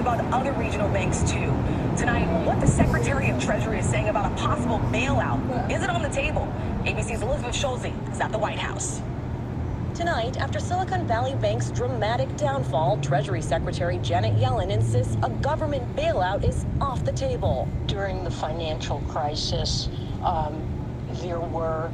about other regional banks too. Tonight, what the Secretary of Treasury is saying about a possible bailout. Is it on the table? ABC's Elizabeth Schulze is at the White House. Tonight, after Silicon Valley Bank's dramatic downfall, Treasury Secretary Janet Yellen insists a government bailout is off the table. During the financial crisis, there were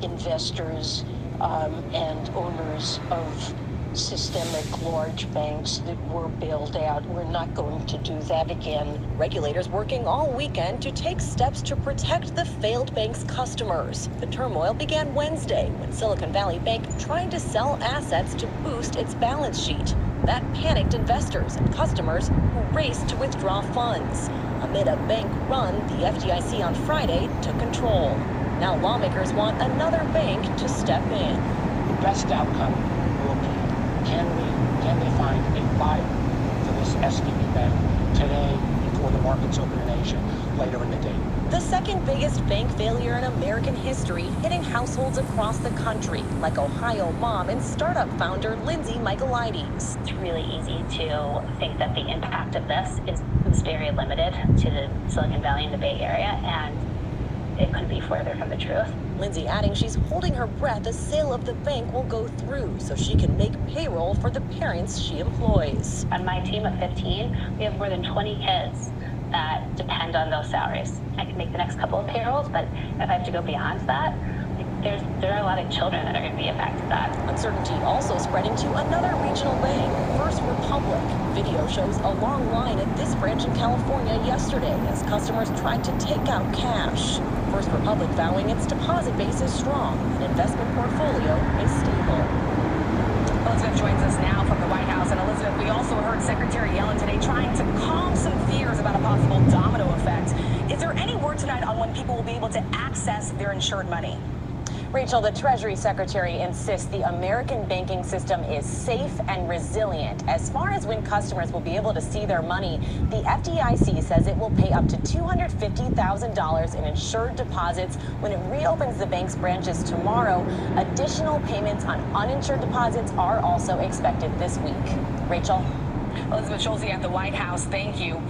investors and owners of systemic large banks that were bailed out. We're not going to do that again. Regulators working all weekend to take steps to protect the failed bank's customers. The turmoil began Wednesday when Silicon Valley Bank tried to sell assets to boost its balance sheet. That panicked investors and customers who raced to withdraw funds. Amid a bank run, the FDIC on Friday took control. Now lawmakers want another bank to step in. The best outcome will be, can they find a buyer for this SVB bank today before the markets open in Asia later in the day? The second biggest bank failure in American history, hitting households across the country, like Ohio mom and startup founder Lindsay Michaelides. It's really easy to think that the impact of this is very limited to the Silicon Valley and the Bay Area, and it couldn't be further from the truth. Lindsay adding she's holding her breath as sale of the bank will go through so she can make payroll for the parents she employs. On my team of 15, we have more than 20 kids that depend on those salaries. I can make the next couple of payrolls, but if I have to go beyond that, there are a lot of children that are going to be impacted by that. Uncertainty also spreading to another regional bank, First Republic. Video shows a long line at this branch in California yesterday as customers tried to take out cash. First Republic vowing its deposit base is strong and investment portfolio is stable. Elizabeth joins us now from the White House. And Elizabeth, we also heard Secretary Yellen today trying to calm some fears about a possible domino effect. Is there any word tonight on when people will be able to access their insured money? Rachel, the Treasury Secretary insists the American banking system is safe and resilient. As far as when customers will be able to see their money, the FDIC says it will pay up to $250,000 in insured deposits when it reopens the bank's branches tomorrow. Additional payments on uninsured deposits are also expected this week. Rachel? Elizabeth Schulze at the White House. Thank you.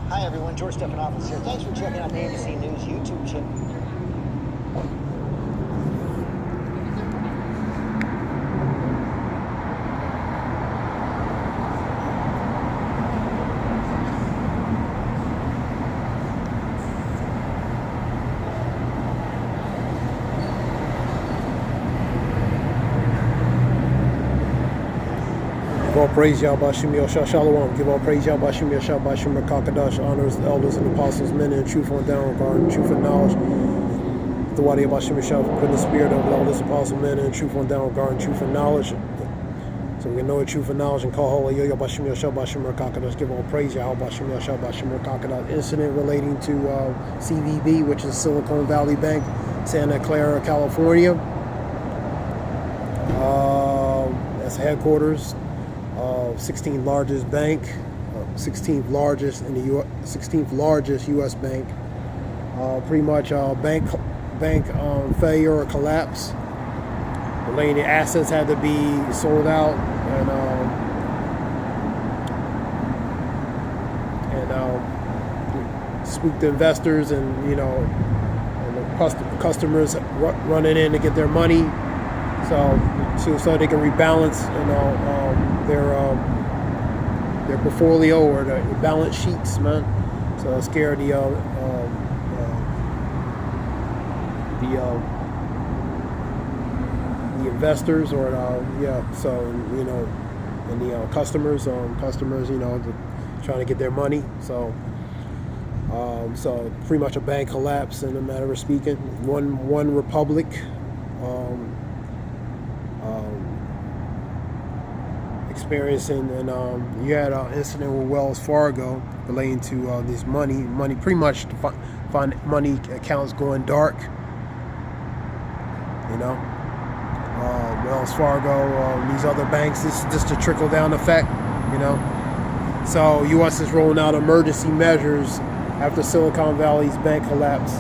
Hi, everyone. George Stephanopoulos here. Thanks for checking out the ABC News YouTube channel. Give all praise Yahweh Shem Yosha Shalom. Give all praise Yahweh Shem Yosha Bashim Rakakadash. Honors the elders and apostles, men in truth on down regard, truth and knowledge. The Wadi Bashim Yosha, put the spirit of the elders, apostles, men in truth on down regard, truth and knowledge. So we can know the truth and knowledge and call holy Yahweh Bashim Yosha Bashim Rakakadash. Give all praise Yahweh Bashim Yosha Bashim Rakakadash. Incident relating to CVB, which is Silicon Valley Bank, Santa Clara, California. That's headquarters. 16th largest bank, 16th largest in the 16th largest U.S. bank. Pretty much bank failure or collapse. Related assets had to be sold out and spooked the investors and the customers running in to get their money. So they can rebalance, their portfolio or their balance sheets, man. So scare the investors or and the customers, trying to get their money. So pretty much a bank collapse in a matter of speaking. One Republic. Experiencing, and you had an incident with Wells Fargo relating to this money pretty much to find money accounts going dark. Wells Fargo, these other banks. This is just a trickle down effect. So U.S. is rolling out emergency measures after Silicon Valley's bank collapse.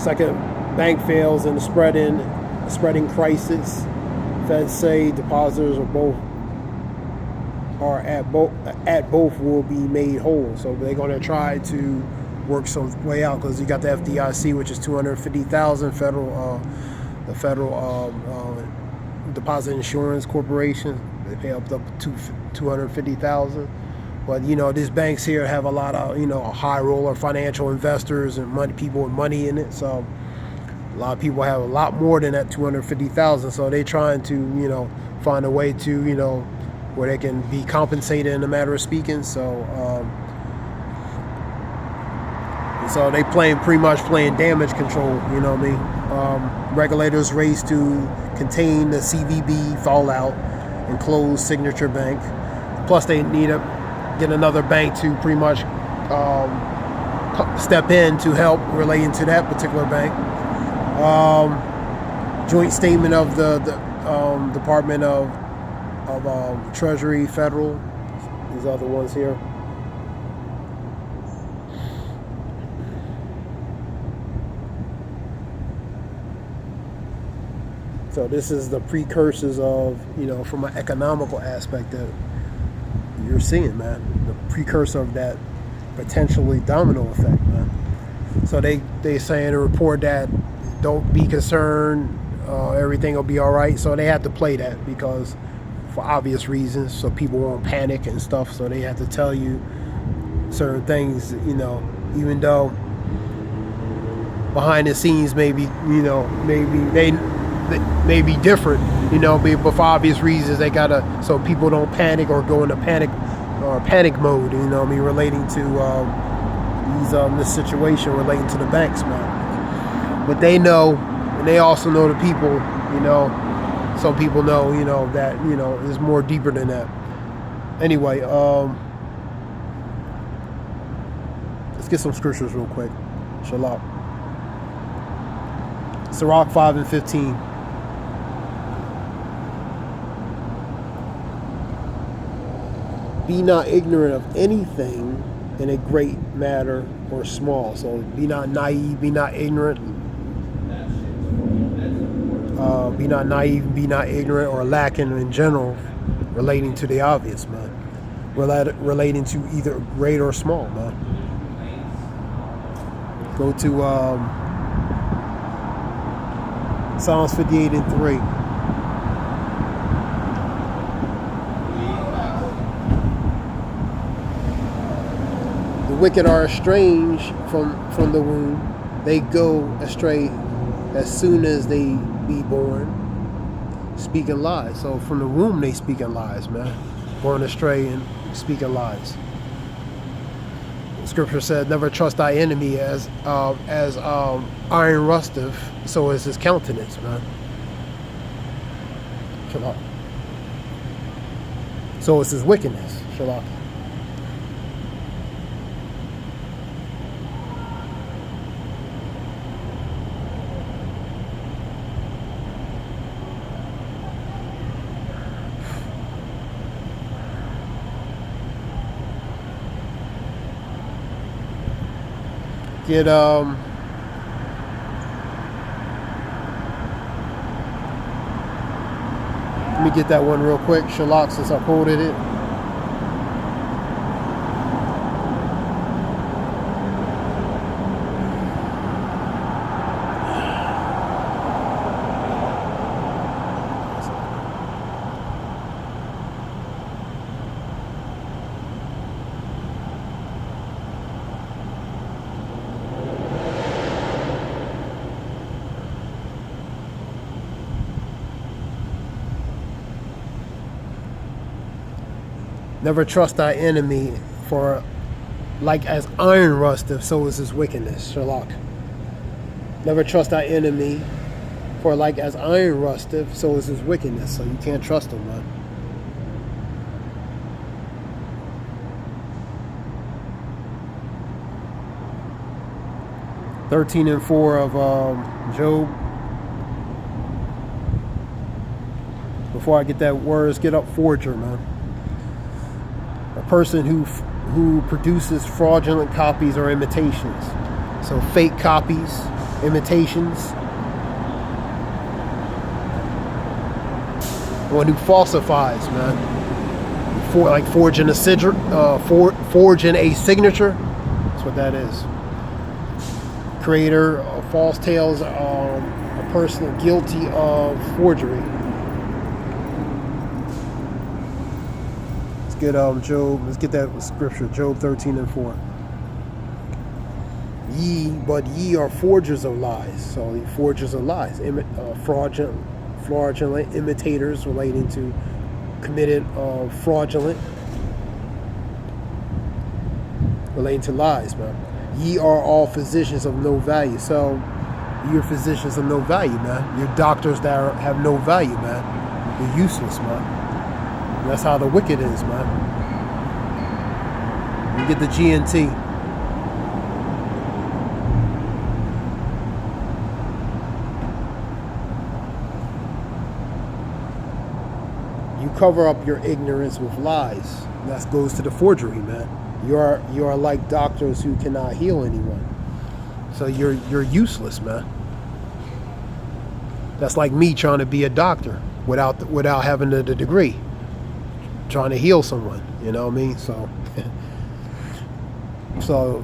Second bank fails in the spreading crisis. Feds say depositors at both will be made whole. So they're going to try to work some way out, because you got the FDIC, which is $250,000, the Federal Deposit Insurance Corporation. They pay up to $250,000. But these banks here have a lot of high roller financial investors and people with money in it. So a lot of people have a lot more than that $250,000. So they're trying to find a way to where they can be compensated in a matter of speaking. So they pretty much playing damage control. You know what I mean? Regulators race to contain the CVB fallout and close Signature Bank. Plus, they need to get another bank to pretty much step in to help relating to that particular bank. Joint statement of the Department of Treasury, Federal. These other ones here. So this is the precursors of, from an economical aspect that you're seeing, man. The precursor of that potentially domino effect, man. So they say in a report that don't be concerned, everything will be all right. So they have to play that because for obvious reasons, so people won't panic and stuff. So they have to tell you certain things, even though behind the scenes maybe they may be different, but for obvious reasons they gotta, so people don't panic or go into panic mode, relating to this situation relating to the banks, man. But they know, and they also know the people, some people know, that, is more deeper than that. Anyway, let's get some scriptures real quick. Shalom. Sirach 5:15. Be not ignorant of anything in a great matter or small. So be not naive, be not ignorant. Be not naive, be not ignorant or lacking in general, relating to the obvious, man. Relating to either great or small, man. Go to Psalms 58:3. The wicked are estranged from the womb. They go astray as soon as they be born, speaking lies. So from the womb they speaking lies, man. Born astray and speaking lies. Scripture said, "Never trust thy enemy as iron rusteth, so is his countenance, man." Shalom. So is his wickedness. Shalom. Get let me get that one real quick, Shalak, since I quoted it. Never trust thy enemy, for like as iron rusteth, so is his wickedness. Sherlock. Never trust thy enemy, for like as iron rusteth, so is his wickedness. So you can't trust him, man. Thirteen and 4 of Job. Before I get that words, get up forger, man. A person who produces fraudulent copies or imitations. So fake copies, imitations. one who falsifies, man. Like forging a signature. That's what that is. Creator of false tales, a person guilty of forgery. Let's get Job. Let's get that scripture. Job 13:4. Ye are forgers of lies. So the forgers of lies, fraudulent imitators relating to committed fraudulent relating to lies, man. Ye are all physicians of no value. So you're physicians of no value, man. You're doctors that have no value, man. You're useless, man. And that's how the wicked is, man. You get the GNT. You cover up your ignorance with lies. And that goes to the forgery, man. You are like doctors who cannot heal anyone. So you're useless, man. That's like me trying to be a doctor without having the degree, trying to heal someone. You know what I mean? So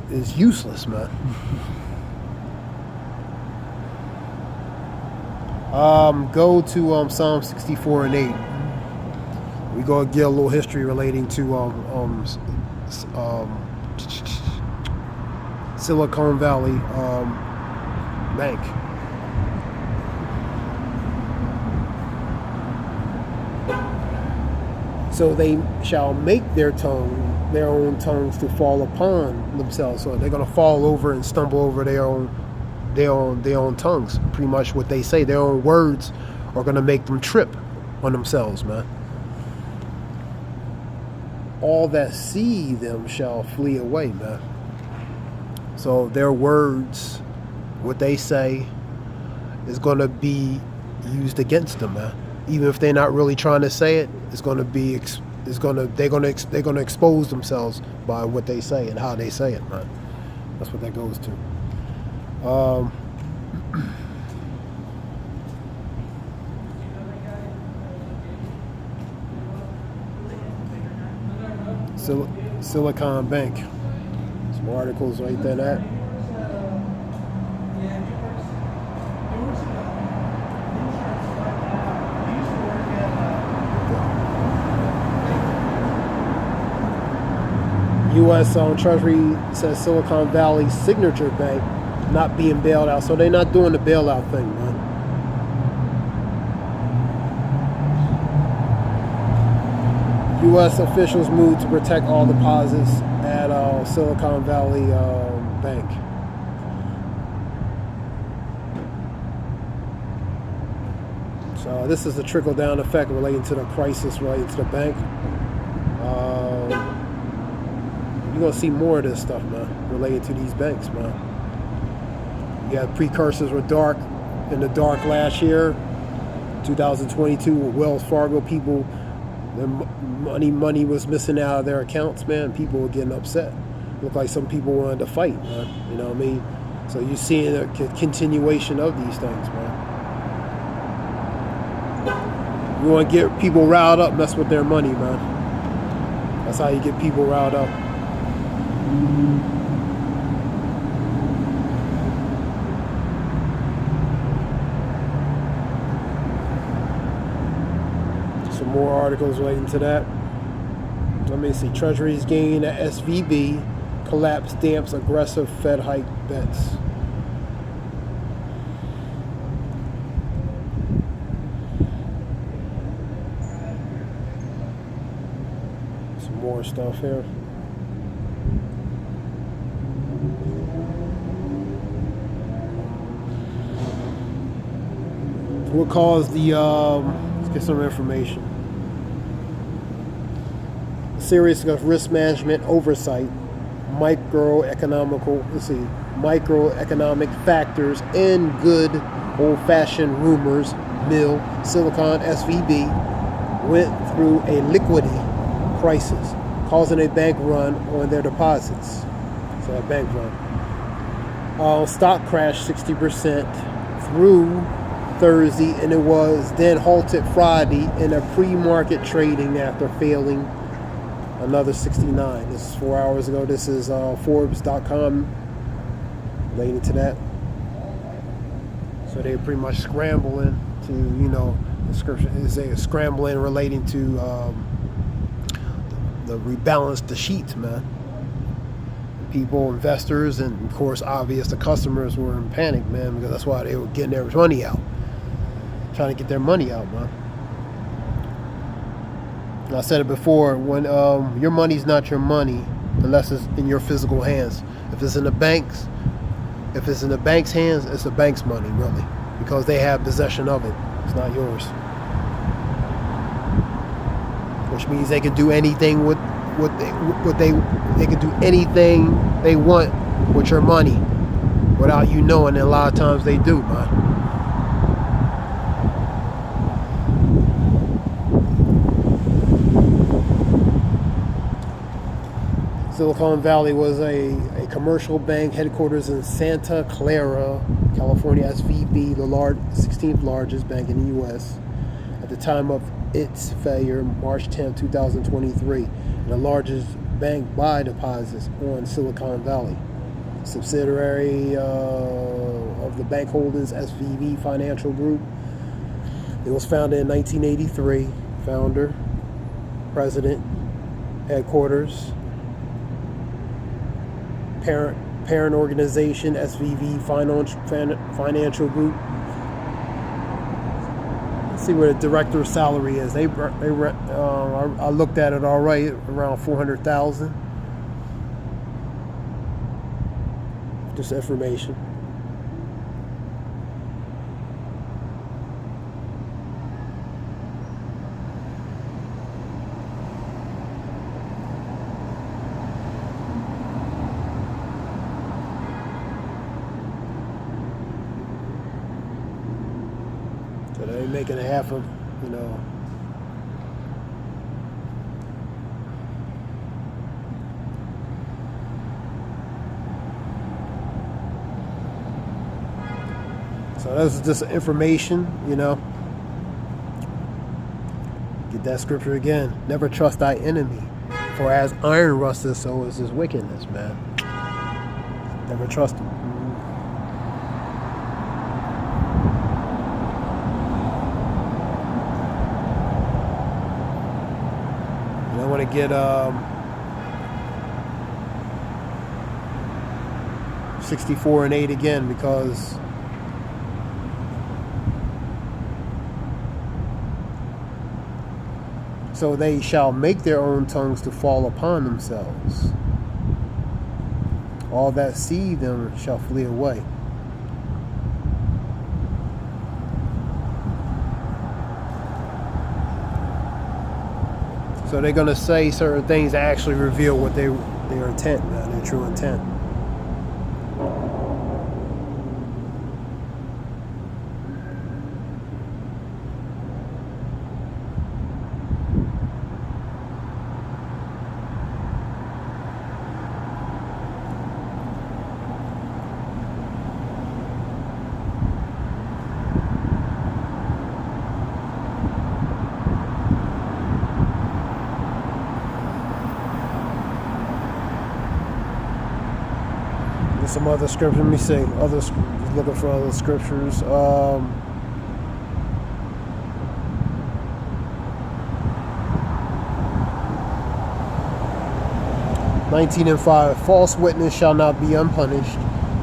it's useless, man. Go to Psalm 64 and 8. We go get a little history relating to Silicon Valley Bank. So they shall make their own tongues to fall upon themselves. So they're gonna fall over and stumble over their own tongues. Pretty much what they say, their own words are gonna make them trip on themselves, man. All that see them shall flee away, man. So their words, what they say, is going to be used against them, man. Even if they're not really trying to say it, they're going to expose themselves by what they say and how they say it, man. That's what that goes to. Silicon Bank. Some articles right there. That. U.S. Treasury says Silicon Valley Signature Bank not being bailed out, so they're not doing the bailout thing, man. U.S. officials move to protect all deposits at Silicon Valley Bank. So this is the trickle-down effect relating to the crisis relating to the bank. You're going to see more of this stuff, man, related to these banks, man. You had precursors were dark in the dark last year, 2022, with Wells Fargo people. The money was missing out of their accounts, man. People were getting upset. Looked like some people wanted to fight, man. You know what I mean? So you're seeing a continuation of these things, man. You want to get people riled up, mess with their money, man. That's how you get people riled up. Some more articles relating to that. Let me see. Treasury's gain at SVB. Collapse damps aggressive Fed hike bets. Some more stuff here. What caused the, let's get some information. A series of risk management oversight, microeconomic factors, and good old-fashioned rumors mill, Silicon SVB went through a liquidity crisis, causing a bank run on their deposits. So a bank run. Stock crashed 60% through Thursday, and it was then halted Friday in a pre-market trading after failing another 69. This is 4 hours ago. This is Forbes.com relating to that. So they're pretty much scrambling to, you know, the scripture is a scrambling relating to the rebalance the sheets, man. People, investors, and of course, obvious, the customers were in panic, man, because that's why they were getting their money out, trying to get their money out, man. And I said it before, when your money's not your money unless it's in your physical hands. If it's in the bank's hands, it's the bank's money, really, because they have possession of it. It's not yours. Which means they can do anything with they can do anything they want with your money without you knowing, and a lot of times they do, man. Silicon Valley was a commercial bank headquarters in Santa Clara, California, SVB, the 16th largest bank in the U.S. at the time of its failure, March 10, 2023, and the largest bank by deposits on Silicon Valley. Subsidiary of the bank holdings SVB Financial Group. It was founded in 1983. Founder, president, headquarters, parent organization SVB Financial Group. Let's see what the director's salary is. I looked at it already, around $400,000. Just information. So they're making a half of, you know. So that's just information, you know. Get that scripture again. Never trust thy enemy, for as iron rusteth, so is his wickedness, man. Never trust him. And I want to get 64 and 8 again, because so they shall make their own tongues to fall upon themselves. All that see them shall flee away. So they're going to say certain things that actually reveal what their intent, their true intent. Some other scriptures. Let me see. Looking for other scriptures. 19:5. False witness shall not be unpunished,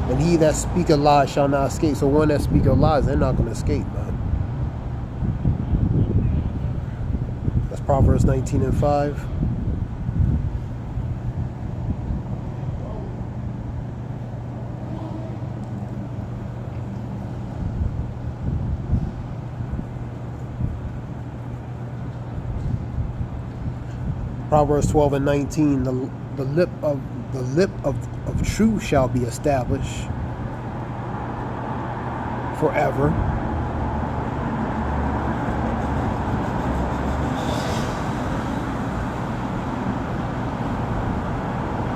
and he that speaketh lies shall not escape. So one that speaketh lies, they're not going to escape, man. That's Proverbs 19:5. Proverbs 12 and 19, the lip of truth shall be established forever.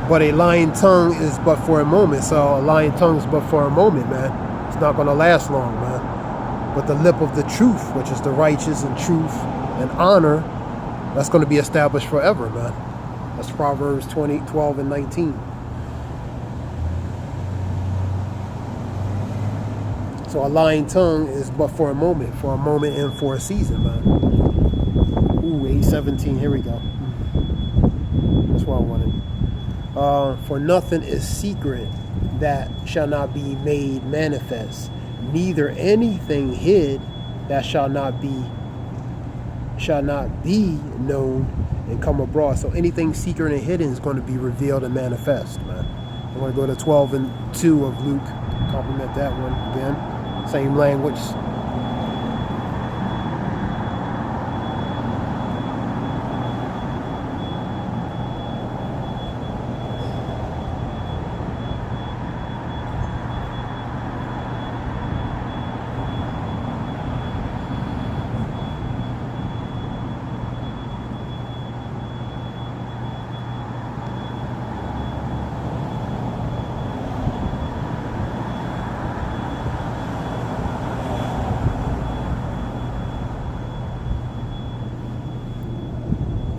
But a lying tongue is but for a moment. So a lying tongue is but for a moment, man. It's not going to last long, man. But the lip of the truth, which is the righteous and truth and honor, that's going to be established forever, man. That's Proverbs 20:12 and 19. So a lying tongue is but for a moment and for a season, man. Ooh, 8:17, here we go. That's what I wanted. For nothing is secret that shall not be made manifest, neither anything hid that shall not be known and come abroad. So anything secret and hidden is going to be revealed and manifest, man. I'm going to go to 12:2 of Luke, complement that one again. Same language.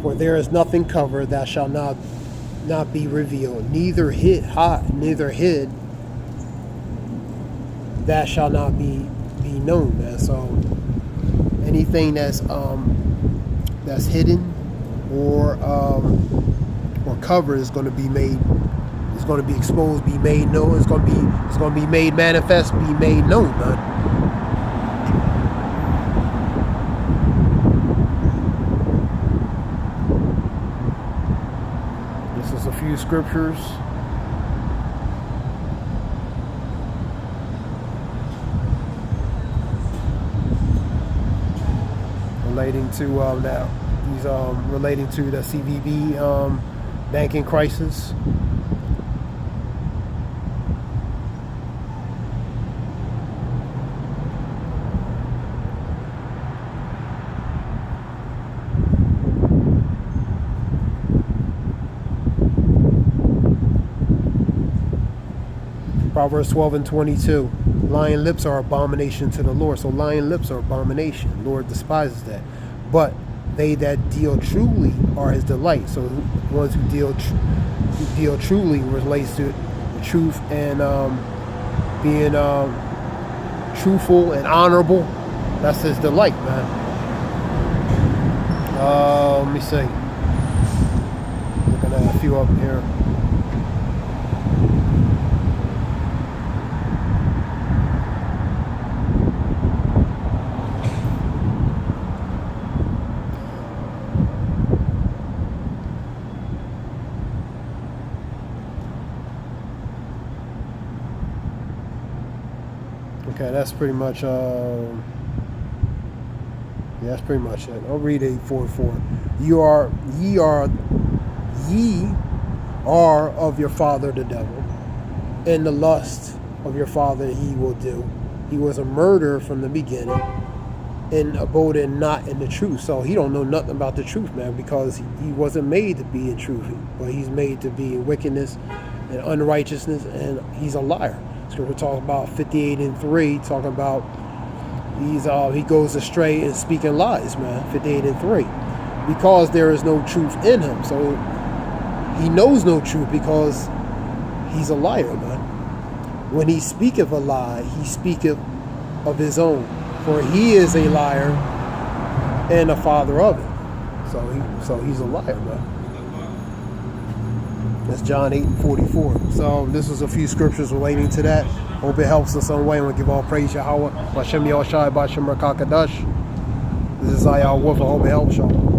For there is nothing covered that shall not be revealed, neither hid that shall not be known, man. So anything that's hidden or covered is going to be made. It's going to be exposed, be made known. It's going to be made manifest, be made known, man. A few scriptures relating to relating to the CVB banking crisis. Proverbs 12:22. Lying lips are abomination to the Lord. So lying lips are abomination. The Lord despises that. But they that deal truly are his delight. So the ones who deal truly relates to the truth and being truthful and honorable. That's his delight, man. Let me see. Looking at a few up here. Okay, that's pretty much that's pretty much it. I'll read 8:4:4. Ye are of your father the devil, and the lust of your father he will do. He was a murderer from the beginning, and abode not in the truth. So he don't know nothing about the truth, man, because he wasn't made to be in truth, but he's made to be in wickedness and unrighteousness, and he's a liar. Scripture talks about 58:3, talking about he goes astray and speaking lies, man. 58:3, because there is no truth in him. So he knows no truth because he's a liar, man. When he speaketh a lie, he speaketh of his own, for he is a liar and a father of it. So he's a liar, man. That's John 8:44. So this is a few scriptures relating to that. Hope it helps in some way, and we give all praise Yahweh. Bashem Yahushai, Bashem Rakakadash. This is Ayah Wolf. I hope it helps y'all.